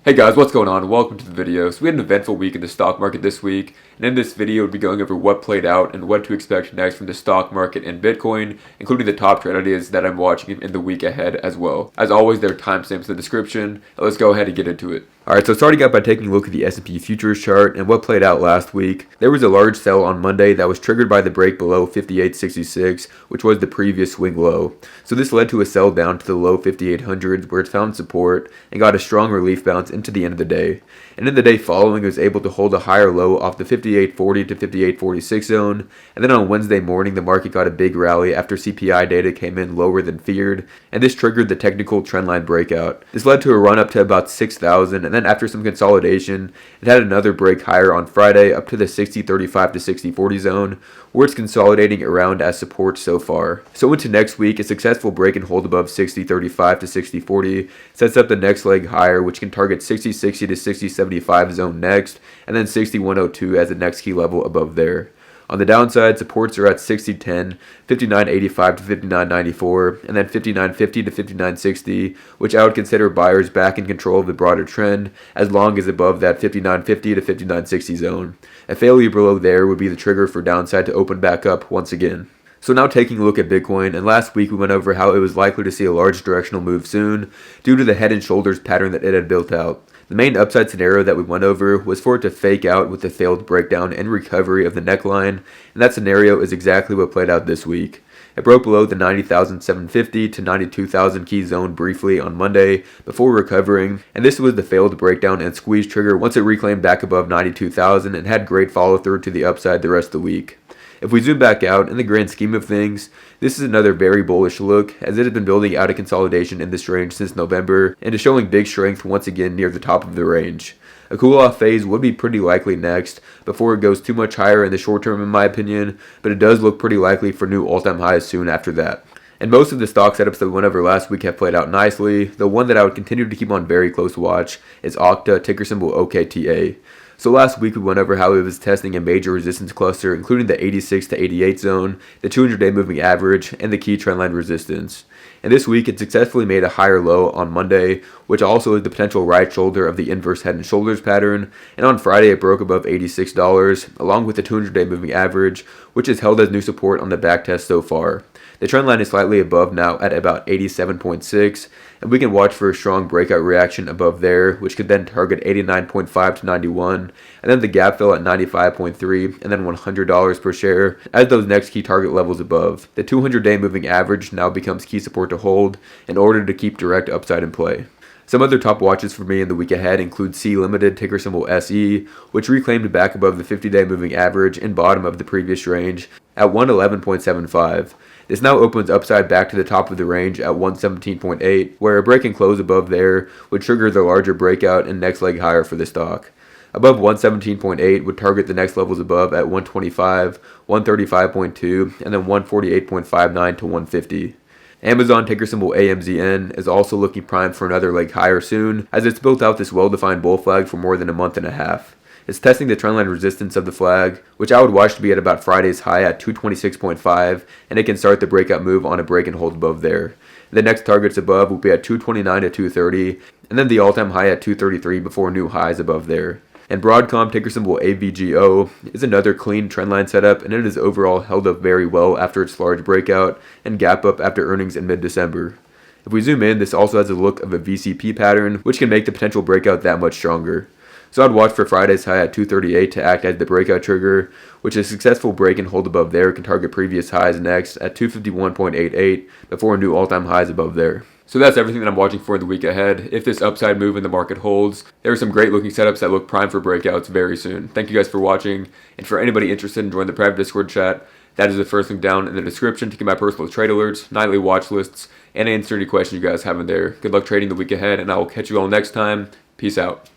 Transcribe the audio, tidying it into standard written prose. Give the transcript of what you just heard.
Hey guys, what's going on? Welcome to the video. So we had an eventful week in the stock market this week, and in this video we'll be going over what played out and what to expect next from the stock market and Bitcoin, including the top trade ideas that I'm watching in the week ahead as well. As always, there are timestamps in the description. Let's go ahead and get into it. Alright, so starting out by taking a look at the S&P futures chart and what played out last week. There was a large sell on Monday that was triggered by the break below 58.66, which was the previous swing low. So this led to a sell down to the low 5800s where it found support and got a strong relief bounce into the end of the day. And in the day following, it was able to hold a higher low off the 58.40 to 58.46 zone. And then on Wednesday morning, the market got a big rally after CPI data came in lower than feared, and this triggered the technical trendline breakout. This led to a run up to about 6,000, and then after some consolidation, it had another break higher on Friday up to the 60.35 to 60.40 zone, where it's consolidating around as support so far. So into next week, a successful break and hold above 60.35 to 60.40 sets up the next leg higher, which can target 60.60 to 60.75 zone next, and then 61.02 as the next key level above there. On the downside, supports are at 60.10, 59.85 to 59.94, and then 59.50 to 59.60, which I would consider buyers back in control of the broader trend, as long as above that 59.50 to 59.60 zone. A failure below there would be the trigger for downside to open back up once again. So now taking a look at Bitcoin, and last week we went over how it was likely to see a large directional move soon, due to the head and shoulders pattern that it had built out. The main upside scenario that we went over was for it to fake out with the failed breakdown and recovery of the neckline, and that scenario is exactly what played out this week. It broke below the 90,750 to 92,000 key zone briefly on Monday before recovering, and this was the failed breakdown and squeeze trigger once it reclaimed back above 92,000 and had great follow through to the upside the rest of the week. If we zoom back out, in the grand scheme of things, this is another very bullish look, as it has been building out a consolidation in this range since November, and is showing big strength once again near the top of the range. A cool-off phase would be pretty likely next, before it goes too much higher in the short term in my opinion, but it does look pretty likely for new all-time highs soon after that. And most of the stock setups that we went over last week have played out nicely. The one that I would continue to keep on very close watch is Okta, ticker symbol OKTA. So last week we went over how it was testing a major resistance cluster, including the 86 to 88 zone, the 200-day moving average, and the key trendline resistance. And this week it successfully made a higher low on Monday, which also is the potential right shoulder of the inverse head and shoulders pattern, and on Friday it broke above $86, along with the 200-day moving average, which is held as new support on the backtest so far. The trend line is slightly above now at about 87.6, and we can watch for a strong breakout reaction above there, which could then target 89.5 to 91, and then the gap fill at 95.3, and then $100 per share as those next key target levels above. The 200-day moving average now becomes key support to hold in order to keep direct upside in play. Some other top watches for me in the week ahead include C Limited, ticker symbol SE, which reclaimed back above the 50-day moving average and bottom of the previous range at 111.75. This now opens upside back to the top of the range at 117.8, where a break and close above there would trigger the larger breakout and next leg higher for the stock. Above 117.8 would target the next levels above at 125, 135.2, and then 148.59 to 150. Amazon, ticker symbol AMZN, is also looking primed for another leg higher soon, as it's built out this well-defined bull flag for more than a month and a half. It's testing the trendline resistance of the flag, which I would watch to be at about Friday's high at 226.5, and it can start the breakout move on a break and hold above there. The next targets above will be at 229 to 230, and then the all-time high at 233 before new highs above there. And Broadcom, ticker symbol AVGO, is another clean trendline setup, and it has overall held up very well after its large breakout and gap up after earnings in mid-December. If we zoom in, this also has a look of a VCP pattern, which can make the potential breakout that much stronger. So I'd watch for Friday's high at 238 to act as the breakout trigger, which a successful break and hold above there can target previous highs next at 251.88 before new all-time highs above there. So that's everything that I'm watching for in the week ahead. If this upside move in the market holds, there are some great looking setups that look prime for breakouts very soon. Thank you guys for watching, and for anybody interested in joining the private Discord chat, that is the first link down in the description to get my personal trade alerts, nightly watch lists, and answer any questions you guys have in there. Good luck trading the week ahead, and I will catch you all next time. Peace out.